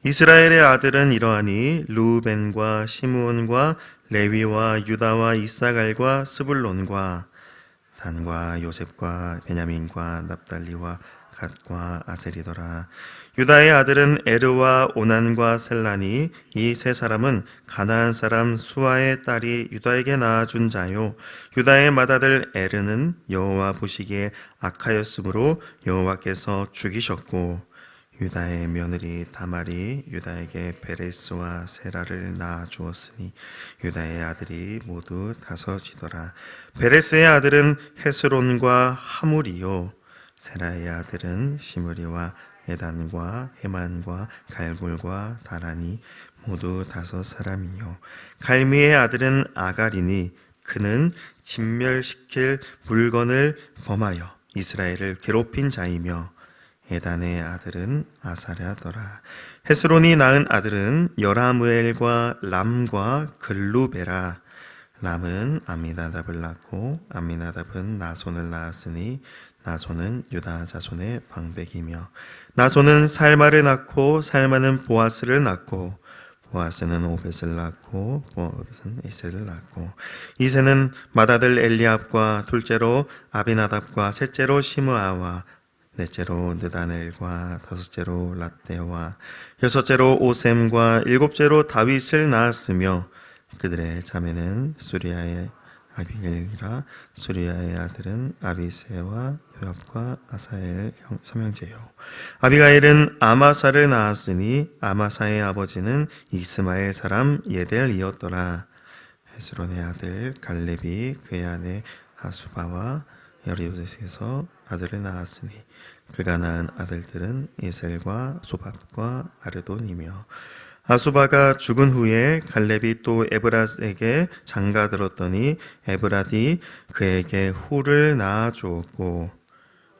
이스라엘의 아들은 이러하니 르우벤과 시므온과 레위와 유다와 이사갈과 스불론과 단과 요셉과 베냐민과 납달리와 갓과 아셀이더라. 유다의 아들은 에르와 오난과 셀라니, 이 세 사람은 가나안 사람 수아의 딸이 유다에게 낳아준 자요. 유다의 맏아들 에르는 여호와 보시기에 악하였으므로 여호와께서 죽이셨고, 유다의 며느리 다말이 유다에게 베레스와 세라를 낳아 주었으니 유다의 아들이 모두 다섯이더라. 베레스의 아들은 헤스론과 하물이요, 세라의 아들은 시므리와 에단과 헤만과 갈굴과 다라니 모두 다섯 사람이요. 갈미의 아들은 아갈이니 그는 진멸시킬 물건을 범하여 이스라엘을 괴롭힌 자이며, 에단의 아들은 아사랴더라. 헤스론이 낳은 아들은 여라무엘과 람과 글루베라. 람은 암미나답을 낳고 암미나답은 나손을 낳았으니 나손은 유다 자손의 방백이며, 나손은 살마를 낳고 살마는 보아스를 낳고 보아스는 오벳을 낳고 보아스는 이세를 낳고, 이세는 맏아들 엘리압과 둘째로 아비나답과 셋째로 시므아와 넷째로 느다넬과 다섯째로 latte와 여섯째로 오셈과 일곱째로 다윗을 낳았으며, 그들의 자매는 수리아의 아비게일이라. 수리아의 아들은 아비새와 요압과 아사엘 삼형제요. 아비가일은 아마사를 낳았으니 아마사의 아버지는 이스마엘 사람 예델이었더라. 헤스론의 아들 갈렙이 그의 아내 하수바와 여리오셋에서 아들을 낳았으니 그가 낳은 아들들은 이셀과 소밥과 아르돈이며, 아수바가 죽은 후에 갈렙이 또 에브라스에게 장가들었더니 에브라디 그에게 훌을 낳아 주었고,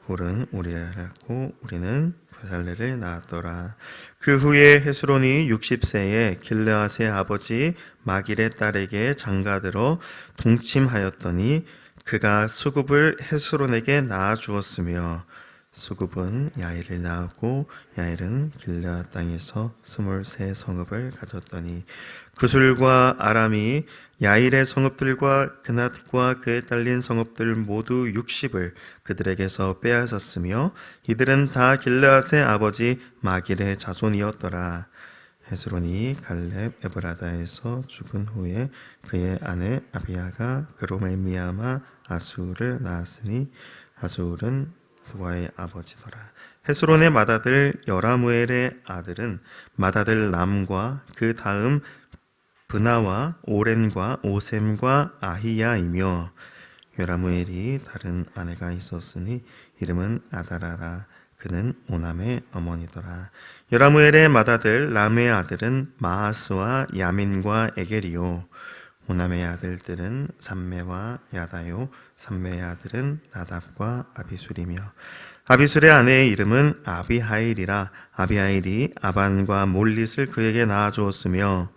훌은 우리를 낳고 우리는 베살레를 낳았더라. 그 후에 헤스론이 60세에 길르앗의 아버지 마길의 딸에게 장가들어 동침하였더니 그가 수굽을 헤스론에게 낳아 주었으며, 수굽은 야일을 낳았고 야일은 길르앗 땅에서 23 성읍을 가졌더니, 구술과 아람이 야일의 성읍들과 그낫과 그에 딸린 성읍들 모두 60을 그들에게서 빼앗았으며, 이들은 다 길르앗의 아버지 마길의 자손이었더라. 헤스론이 갈렙 에브라다에서 죽은 후에 그의 아내 아비야가 그로 말미암아 아수를 낳았으니 아수는 두아의 아버지더라. 헤스론의 맏아들 여라무엘의 아들은 맏아들 람과 그 다음 브나와 오렌과 오셈과 아히야이며, 여라무엘이 다른 아내가 있었으니 이름은 아다라라. 그는 오남의 어머니더라. 여라무엘의 맏아들 람의 아들은 마하스와 야민과 에겔이요. 오남의 아들들은 삼메와 야다요. 삼메의 아들은 나답과 아비술이며, 아비술의 아내의 이름은 아비하일이라. 아비하일이 아반과 몰릿을 그에게 낳아주었으며,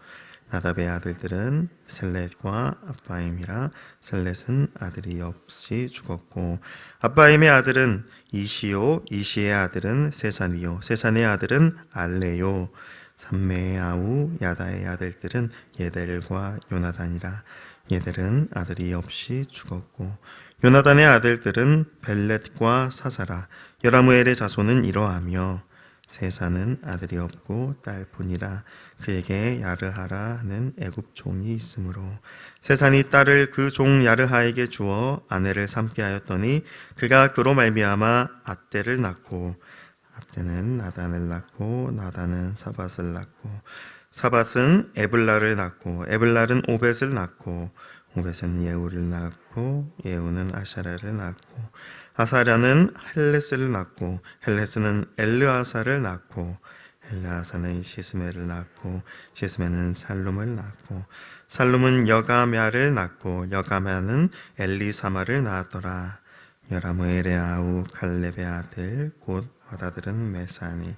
나답의 아들들은 셀렛과 아바임이라. 셀렛은 아들이 없이 죽었고, 아바임의 아들은 이시요. 이시의 아들은 세산이요. 세산의 아들은 알레요. 삼메의 아우 야다의 아들들은 예델과 요나단이라. 예델은 아들이 없이 죽었고, 요나단의 아들들은 벨렛과 사사라. 여라무엘의 자손은 이러하며, 세사는 아들이 없고 딸뿐이라. 그에게 야르하라 하는 애굽 종이 있으므로 세산이 딸을 그 종 야르하에게 주어 아내를 삼게 하였더니 그가 그로 말미암아 앗대를 낳고, 앗대는 나단을 낳고 나단은 사밧을 낳고 사밧은 에블라를 낳고 에블라는 오벳을 낳고 오벳은 예후를 낳고 예후는 아샤라를 낳고 아사랴는 헬레스를 낳고 헬레스는 엘르아사를 낳고 엘르아사는 시스메를 낳고 시스메는 살룸을 낳고 살룸은 여가메아를 낳고 여가메아는 엘리사마를 낳았더라. 여라무엘의 아우 갈렙의 아들 곧 맏아들은 메사니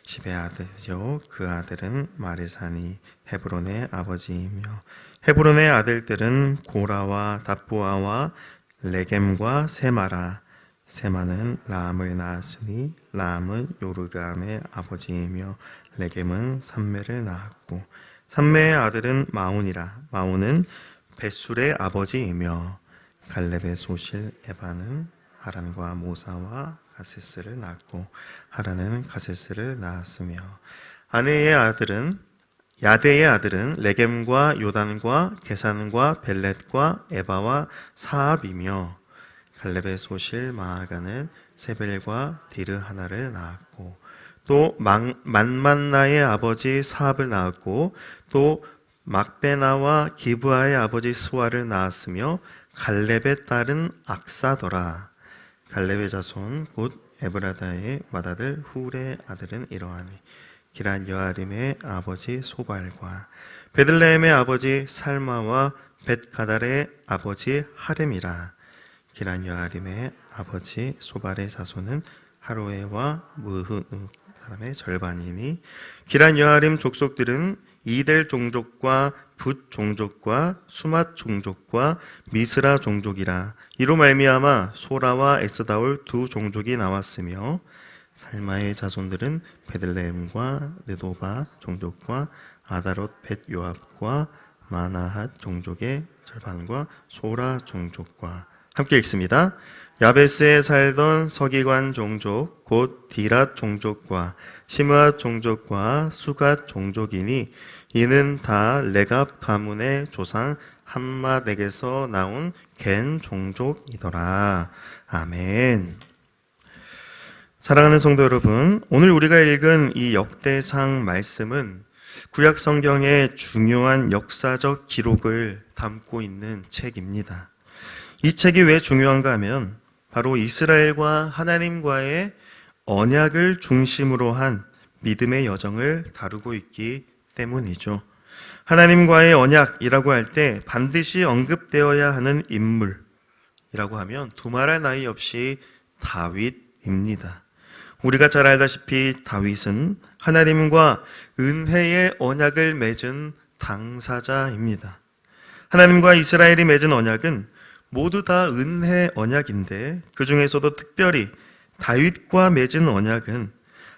십의 아들이요 그 아들은 마리사니 헤브론의 아버지이며, 헤브론의 아들들은 고라와 답보아와 레겜과 세마라. 세마는 라암을 낳았으니 라암은 요르감의 아버지이며 레겜은 삼매를 낳았고 삼매의 아들은 마온이라 마온은 벳술의 아버지이며 갈렙의 소실 에바는 하란과 모사와 가세스를 낳았고 하란은 가세스를 낳았으며 야데의 아들은 레겜과 요단과 게산과 벨렛과 에바와 사압이며 갈렙의 소실 마아가는 세벨과 디르 하나를 낳았고 또 만만나의 아버지 사압을 낳았고 또 막베나와 기브아의 아버지 수아를 낳았으며 갈렙의 딸은 악사더라. 갈렙의 자손 곧 에브라다의 맏아들 훌의 아들은 이러하니 기란 여아림의 아버지 소발과 베들레헴의 아버지 살마와 벳가달의 아버지 하렘이라. 기란 여아림의 아버지 소발의 자손은 하로에와 무흐 사람의 절반이니 기란 여아림 족속들은 이델 종족과 붓 종족과 수맛 종족과 미스라 종족이라. 이로 말미암아 소라와 에스다올 두 종족이 나왔으며 살마의 자손들은 베들레헴과 느도바 종족과 아다롯 벳 요압과 마나핫 종족의 절반과 소라 종족과 함께 읽습니다. 야베스에 살던 서기관 종족 곧 디랏 종족과 시므앗 종족과 수갓 종족이니 이는 다 레갑 가문의 조상 함맛에게서 나온 겐 종족이더라. 아멘. 사랑하는 성도 여러분, 오늘 우리가 읽은 이 역대상 말씀은 구약 성경의 중요한 역사적 기록을 담고 있는 책입니다. 이 책이 왜 중요한가 하면 바로 이스라엘과 하나님과의 언약을 중심으로 한 믿음의 여정을 다루고 있기 때문이죠. 하나님과의 언약이라고 할 때 반드시 언급되어야 하는 인물이라고 하면 두말할 나위 없이 다윗입니다. 우리가 잘 알다시피 다윗은 하나님과 은혜의 언약을 맺은 당사자입니다. 하나님과 이스라엘이 맺은 언약은 모두 다 은혜 언약인데 그 중에서도 특별히 다윗과 맺은 언약은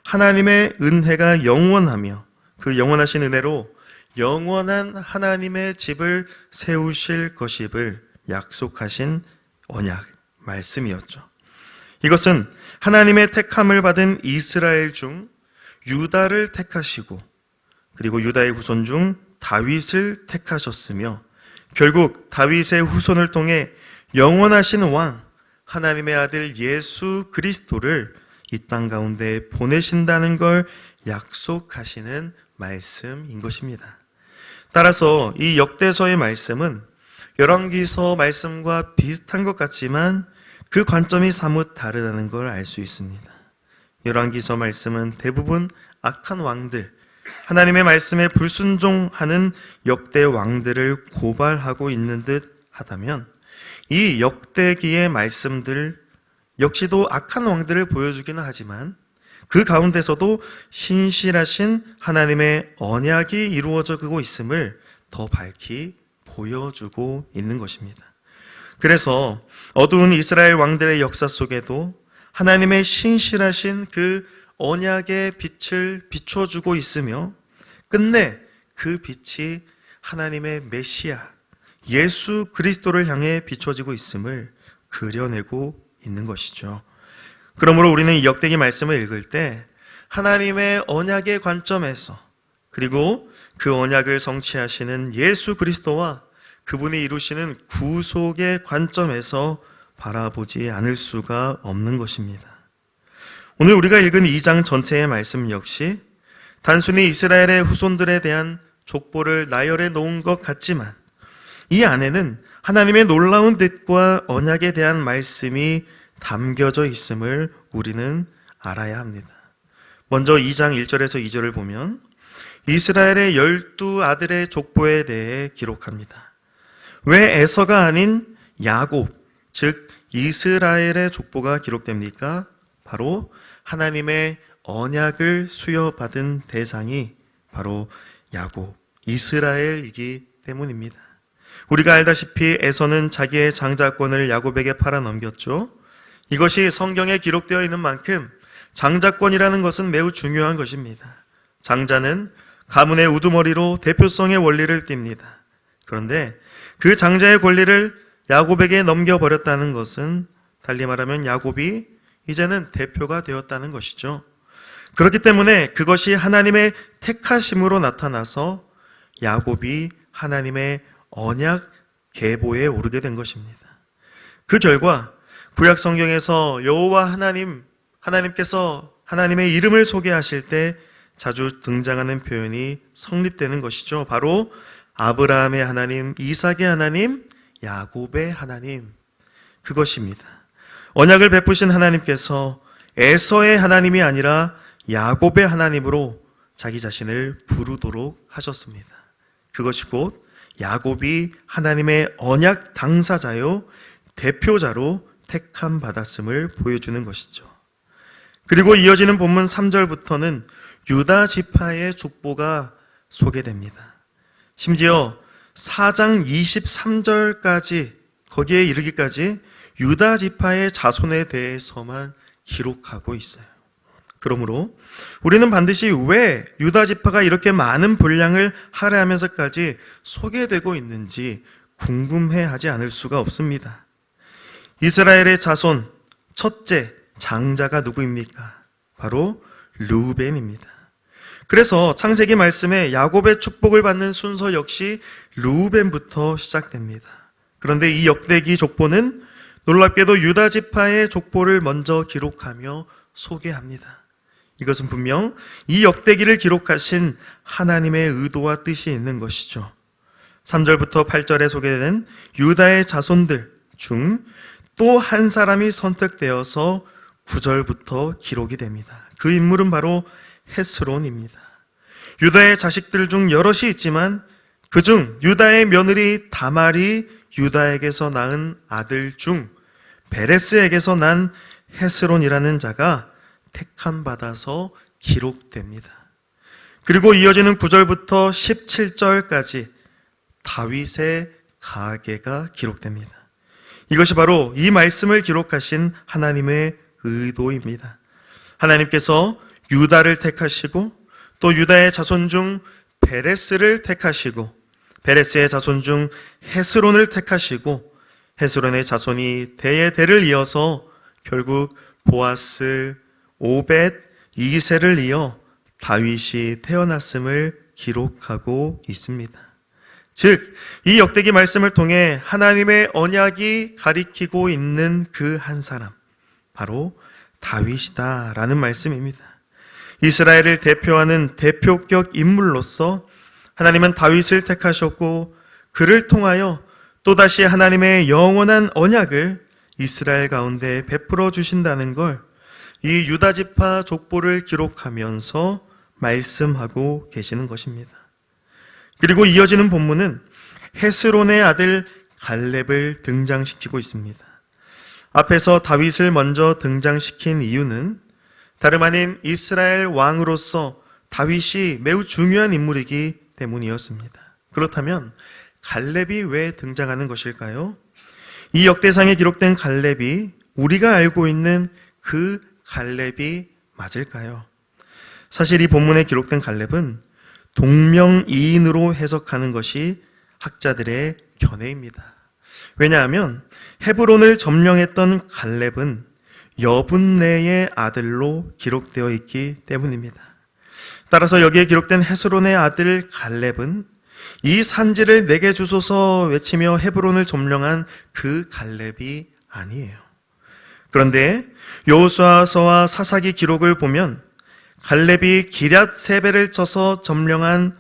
하나님의 은혜가 영원하며 그 영원하신 은혜로 영원한 하나님의 집을 세우실 것임을 약속하신 언약 말씀이었죠. 이것은 하나님의 택함을 받은 이스라엘 중 유다를 택하시고 그리고 유다의 후손 중 다윗을 택하셨으며 결국 다윗의 후손을 통해 영원하신 왕 하나님의 아들 예수 그리스도를 이 땅 가운데 보내신다는 걸 약속하시는 말씀인 것입니다. 따라서 이 역대서의 말씀은 열왕기서 말씀과 비슷한 것 같지만 그 관점이 사뭇 다르다는 걸 알 수 있습니다. 열왕기서 말씀은 대부분 악한 왕들, 하나님의 말씀에 불순종하는 역대 왕들을 고발하고 있는 듯 하다면 이 역대기의 말씀들 역시도 악한 왕들을 보여주기는 하지만 그 가운데서도 신실하신 하나님의 언약이 이루어지고 있음을 더 밝히 보여주고 있는 것입니다. 그래서 어두운 이스라엘 왕들의 역사 속에도 하나님의 신실하신 그 언약의 빛을 비춰주고 있으며 끝내 그 빛이 하나님의 메시아 예수 그리스도를 향해 비춰지고 있음을 그려내고 있는 것이죠. 그러므로 우리는 이 역대기 말씀을 읽을 때 하나님의 언약의 관점에서 그리고 그 언약을 성취하시는 예수 그리스도와 그분이 이루시는 구속의 관점에서 바라보지 않을 수가 없는 것입니다. 오늘 우리가 읽은 2장 전체의 말씀 역시 단순히 이스라엘의 후손들에 대한 족보를 나열해 놓은 것 같지만 이 안에는 하나님의 놀라운 뜻과 언약에 대한 말씀이 담겨져 있음을 우리는 알아야 합니다. 먼저 2장 1절에서 2절을 보면 이스라엘의 12아들의 족보에 대해 기록합니다. 왜 에서가 아닌 야곱, 즉 이스라엘의 족보가 기록됩니까? 바로 하나님의 언약을 수여받은 대상이 바로 야곱, 이스라엘이기 때문입니다. 우리가 알다시피 에서는 자기의 장자권을 야곱에게 팔아넘겼죠. 이것이 성경에 기록되어 있는 만큼 장자권이라는 것은 매우 중요한 것입니다. 장자는 가문의 우두머리로 대표성의 원리를 띱니다. 그런데 그 장자의 권리를 야곱에게 넘겨버렸다는 것은 달리 말하면 야곱이 이제는 대표가 되었다는 것이죠. 그렇기 때문에 그것이 하나님의 택하심으로 나타나서 야곱이 하나님의 언약 계보에 오르게 된 것입니다. 그 결과 구약 성경에서 여호와 하나님께서 하나님의 이름을 소개하실 때 자주 등장하는 표현이 성립되는 것이죠. 바로 아브라함의 하나님, 이삭의 하나님, 야곱의 하나님, 그것입니다. 언약을 베푸신 하나님께서 에서의 하나님이 아니라 야곱의 하나님으로 자기 자신을 부르도록 하셨습니다. 그것이 곧 야곱이 하나님의 언약 당사자요 대표자로 택함 받았음을 보여주는 것이죠. 그리고 이어지는 본문 3절부터는 유다 지파의 족보가 소개됩니다. 심지어 4장 23절까지 거기에 이르기까지 유다 지파의 자손에 대해서만 기록하고 있어요. 그러므로 우리는 반드시 왜 유다 지파가 이렇게 많은 분량을 할애하면서까지 소개되고 있는지 궁금해하지 않을 수가 없습니다. 이스라엘의 자손 첫째 장자가 누구입니까? 바로 르우벤입니다. 그래서 창세기 말씀에 야곱의 축복을 받는 순서 역시 르우벤부터 시작됩니다. 그런데 이 역대기 족보는 놀랍게도 유다 지파의 족보를 먼저 기록하며 소개합니다. 이것은 분명 이 역대기를 기록하신 하나님의 의도와 뜻이 있는 것이죠. 3절부터 8절에 소개된 유다의 자손들 중 또 한 사람이 선택되어서 9절부터 기록이 됩니다. 그 인물은 바로 헤스론입니다. 유다의 자식들 중 여럿이 있지만 그중 유다의 며느리 다말이 유다에게서 낳은 아들 중 베레스에게서 난 헤스론이라는 자가 택함 받아서 기록됩니다. 그리고 이어지는 9절부터 17절까지 다윗의 가계가 기록됩니다. 이것이 바로 이 말씀을 기록하신 하나님의 의도입니다. 하나님께서 유다를 택하시고 또 유다의 자손 중 베레스를 택하시고 베레스의 자손 중 헤스론을 택하시고 헤스론의 자손이 대의 대를 이어서 결국 보아스, 오벳, 이세를 이어 다윗이 태어났음을 기록하고 있습니다. 즉, 이 역대기 말씀을 통해 하나님의 언약이 가리키고 있는 그 한 사람, 바로 다윗이다라는 말씀입니다. 이스라엘을 대표하는 대표격 인물로서 하나님은 다윗을 택하셨고 그를 통하여 또다시 하나님의 영원한 언약을 이스라엘 가운데 베풀어 주신다는 걸 이 유다 지파 족보를 기록하면서 말씀하고 계시는 것입니다. 그리고 이어지는 본문은 헤스론의 아들 갈렙을 등장시키고 있습니다. 앞에서 다윗을 먼저 등장시킨 이유는 다름 아닌 이스라엘 왕으로서 다윗이 매우 중요한 인물이기 때문이었습니다. 그렇다면 갈렙이 왜 등장하는 것일까요? 이 역대상에 기록된 갈렙이 우리가 알고 있는 그 갈렙이 맞을까요? 사실 이 본문에 기록된 갈렙은 동명이인으로 해석하는 것이 학자들의 견해입니다. 왜냐하면 헤브론을 점령했던 갈렙은 여분네의 아들로 기록되어 있기 때문입니다. 따라서 여기에 기록된 헤스론의 아들 갈렙은 이 산지를 내게 주소서 외치며 헤브론을 점령한 그 갈렙이 아니에요. 그런데 여호수아서와 사사기 기록을 보면 갈렙이 기럇 세벨을 쳐서 점령한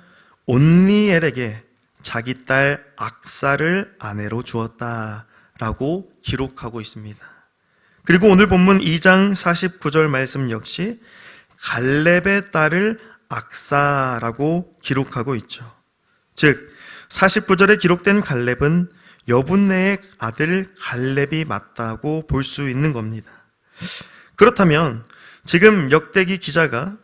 온니엘에게 자기 딸 악사를 아내로 주었다라고 기록하고 있습니다. 그리고 오늘 본문 2장 49절 말씀 역시 갈렙의 딸을 악사라고 기록하고 있죠. 즉 49절에 기록된 갈렙은 여분네의 아들 갈렙이 맞다고 볼 수 있는 겁니다. 그렇다면 지금 역대기 기자가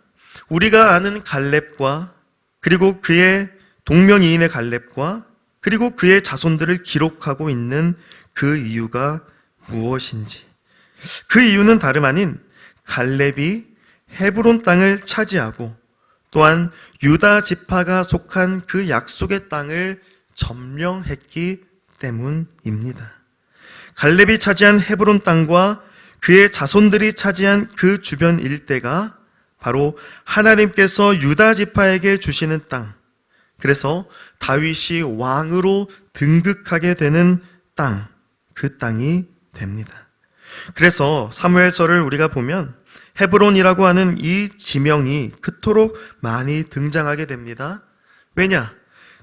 우리가 아는 갈렙과 그리고 그의 동명이인의 갈렙과 그리고 그의 자손들을 기록하고 있는 그 이유가 무엇인지, 그 이유는 다름 아닌 갈렙이 헤브론 땅을 차지하고 또한 유다 지파가 속한 그 약속의 땅을 점령했기 때문입니다. 갈렙이 차지한 헤브론 땅과 그의 자손들이 차지한 그 주변 일대가 바로 하나님께서 유다 지파에게 주시는 땅, 그래서 다윗이 왕으로 등극하게 되는 땅, 그 땅이 됩니다. 그래서 사무엘서를 우리가 보면 헤브론이라고 하는 이 지명이 그토록 많이 등장하게 됩니다. 왜냐?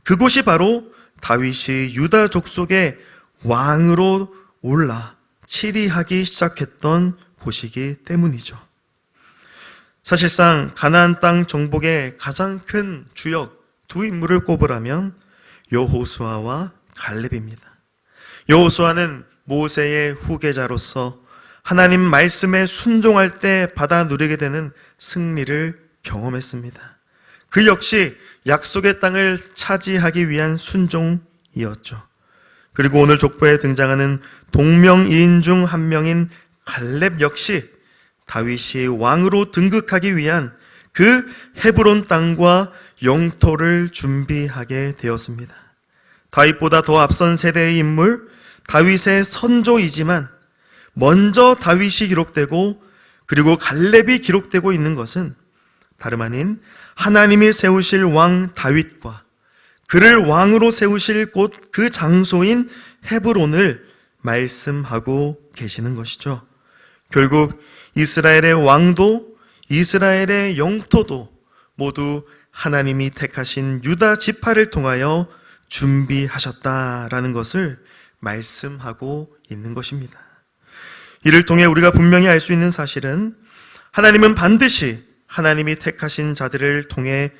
그곳이 바로 다윗이 유다 족속의 왕으로 올라 치리하기 시작했던 곳이기 때문이죠. 사실상 가나안 땅 정복의 가장 큰 주역 두 인물을 꼽으라면 여호수아와 갈렙입니다. 여호수아는 모세의 후계자로서 하나님 말씀에 순종할 때 받아 누리게 되는 승리를 경험했습니다. 그 역시 약속의 땅을 차지하기 위한 순종이었죠. 그리고 오늘 족보에 등장하는 동명이인 중 한 명인 갈렙 역시 다윗이 왕으로 등극하기 위한 그 헤브론 땅과 영토를 준비하게 되었습니다. 다윗보다 더 앞선 세대의 인물, 다윗의 선조이지만 먼저 다윗이 기록되고 그리고 갈렙이 기록되고 있는 것은 다름 아닌 하나님이 세우실 왕 다윗과 그를 왕으로 세우실 곳 그 장소인 헤브론을 말씀하고 계시는 것이죠. 결국 이스라엘의 왕도 이스라엘의 영토도 모두 하나님이 택하신 유다 지파를 통하여 준비하셨다라는 것을 말씀하고 있는 것입니다. 이를 통해 우리가 분명히 알 수 있는 사실은 하나님은 반드시 하나님이 택하신 자들을 통해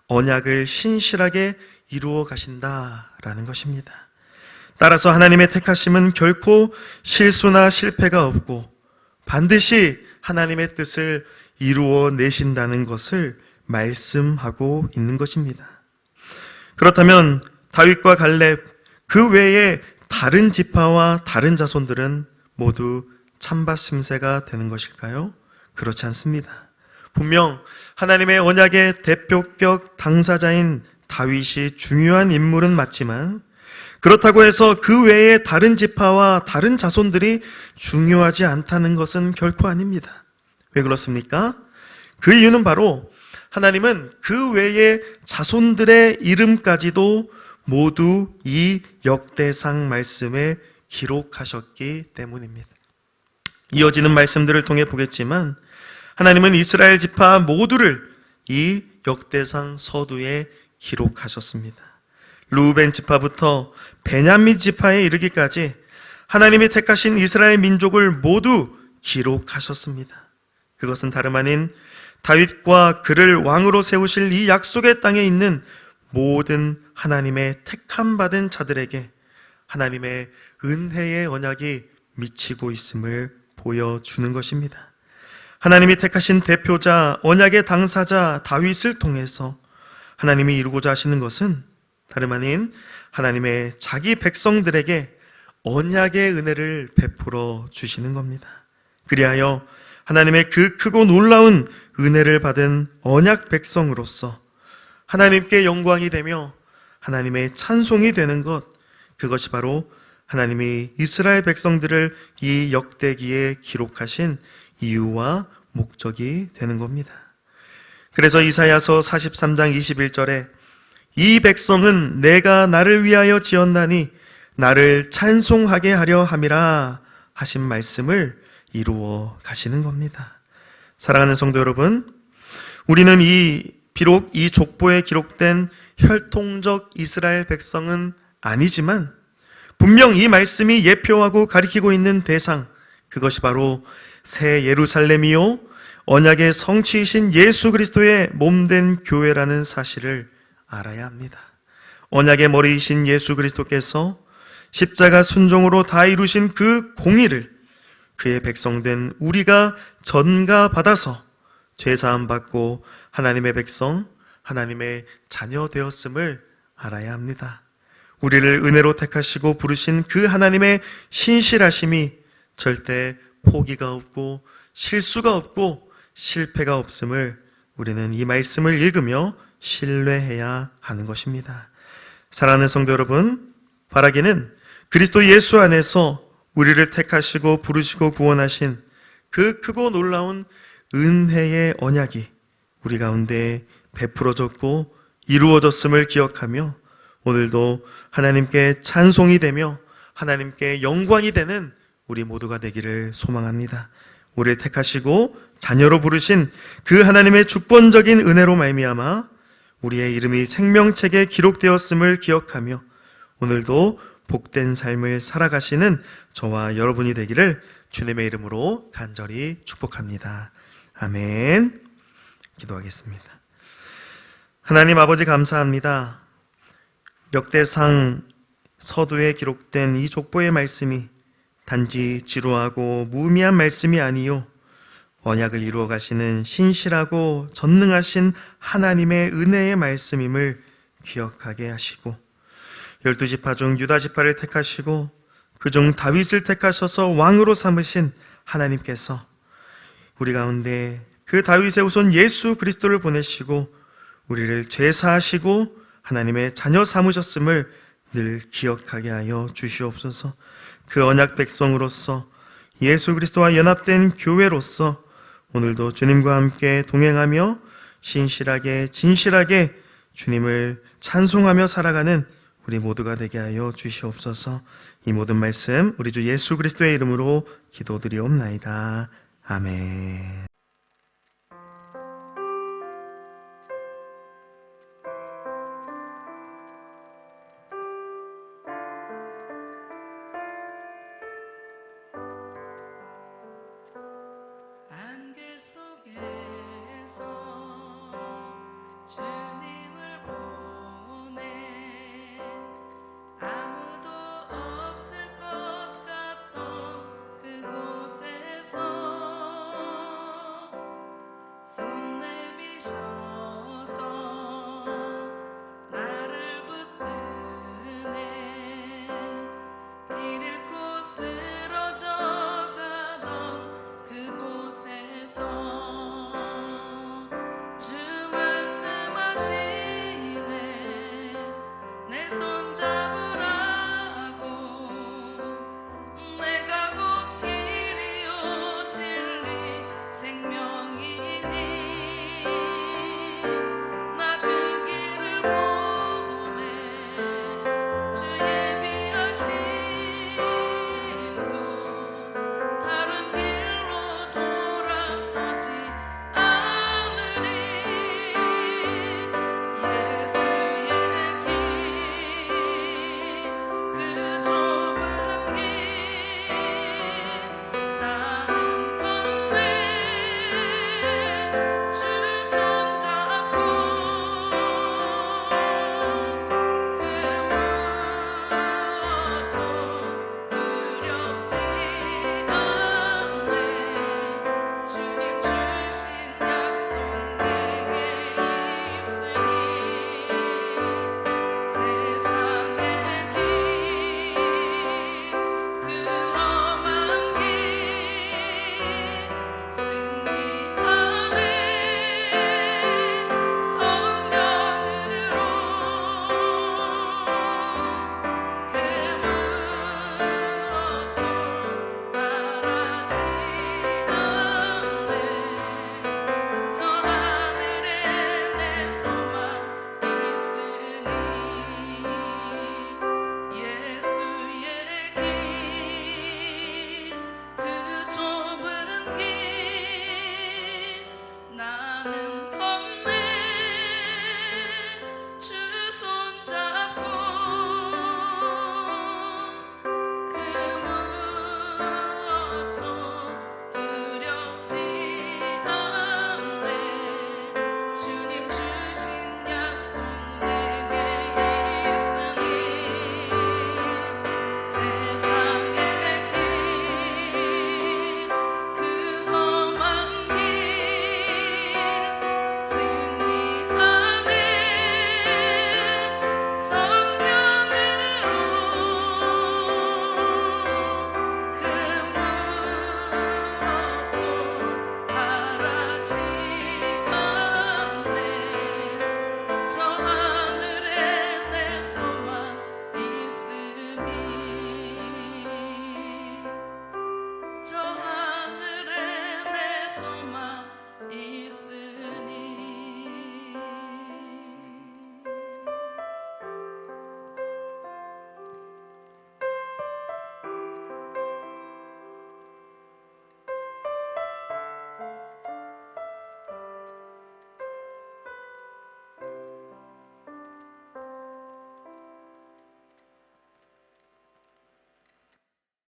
언약을 신실하게 이루어 가신다라는 것입니다. 따라서 하나님의 택하심은 결코 실수나 실패가 없고 반드시 하나님의 뜻을 이루어 내신다는 것을 말씀하고 있는 것입니다. 그렇다면 다윗과 갈렙 그 외에 다른 지파와 다른 자손들은 모두 찬밭 심새가 되는 것일까요? 그렇지 않습니다. 분명 하나님의 언약의 대표격 당사자인 다윗이 중요한 인물은 맞지만 그렇다고 해서 그 외에 다른 지파와 다른 자손들이 중요하지 않다는 것은 결코 아닙니다. 왜 그렇습니까? 그 이유는 바로 하나님은 그 외의 자손들의 이름까지도 모두 이 역대상 말씀에 기록하셨기 때문입니다. 이어지는 말씀들을 통해 보겠지만 하나님은 이스라엘 지파 모두를 이 역대상 서두에 기록하셨습니다. 루벤 지파부터 베냐민 지파에 이르기까지 하나님이 택하신 이스라엘 민족을 모두 기록하셨습니다. 그것은 다름 아닌 다윗과 그를 왕으로 세우실 이 약속의 땅에 있는 모든 하나님의 택함받은 자들에게 하나님의 은혜의 언약이 미치고 있음을 보여주는 것입니다. 하나님이 택하신 대표자, 언약의 당사자 다윗을 통해서 하나님이 이루고자 하시는 것은 다름 아닌 하나님의 자기 백성들에게 언약의 은혜를 베풀어 주시는 겁니다. 그리하여 하나님의 그 크고 놀라운 은혜를 받은 언약 백성으로서 하나님께 영광이 되며 하나님의 찬송이 되는 것, 그것이 바로 하나님이 이스라엘 백성들을 이 역대기에 기록하신 이유와 목적이 되는 겁니다. 그래서 이사야서 43장 21절에 이 백성은 내가 나를 위하여 지었나니 나를 찬송하게 하려 함이라 하신 말씀을 이루어 가시는 겁니다. 사랑하는 성도 여러분, 우리는 비록 이 족보에 기록된 혈통적 이스라엘 백성은 아니지만 분명 이 말씀이 예표하고 가리키고 있는 대상, 그것이 바로 새 예루살렘이요 언약의 성취이신 예수 그리스도의 몸된 교회라는 사실을 알아야 합니다. 언약의 머리이신 예수 그리스도께서 십자가 순종으로 다 이루신 그 공의를 그의 백성된 우리가 전가받아서 죄사함 받고 하나님의 백성, 하나님의 자녀 되었음을 알아야 합니다. 우리를 은혜로 택하시고 부르신 그 하나님의 신실하심이 절대 포기가 없고 실수가 없고 실패가 없음을 우리는 이 말씀을 읽으며 신뢰해야 하는 것입니다. 사랑하는 성도 여러분, 바라기는 그리스도 예수 안에서 우리를 택하시고 부르시고 구원하신 그 크고 놀라운 은혜의 언약이 우리 가운데 베풀어졌고 이루어졌음을 기억하며 오늘도 하나님께 찬송이 되며 하나님께 영광이 되는 우리 모두가 되기를 소망합니다. 우리를 택하시고 자녀로 부르신 그 하나님의 주권적인 은혜로 말미암아 우리의 이름이 생명책에 기록되었음을 기억하며 오늘도 복된 삶을 살아가시는 저와 여러분이 되기를 주님의 이름으로 간절히 축복합니다. 아멘. 기도하겠습니다. 하나님 아버지 감사합니다. 역대상 서두에 기록된 이 족보의 말씀이 단지 지루하고 무의미한 말씀이 아니요 언약을 이루어 가시는 신실하고 전능하신 하나님의 은혜의 말씀임을 기억하게 하시고 12지파 중 유다지파를 택하시고 그중 다윗을 택하셔서 왕으로 삼으신 하나님께서 우리 가운데 그 다윗의 후손 예수 그리스도를 보내시고 우리를 죄사하시고 하나님의 자녀 삼으셨음을 늘 기억하게 하여 주시옵소서. 그 언약 백성으로서 예수 그리스도와 연합된 교회로서 오늘도 주님과 함께 동행하며 신실하게 진실하게 주님을 찬송하며 살아가는 우리 모두가 되게 하여 주시옵소서. 이 모든 말씀 우리 주 예수 그리스도의 이름으로 기도드리옵나이다. 아멘.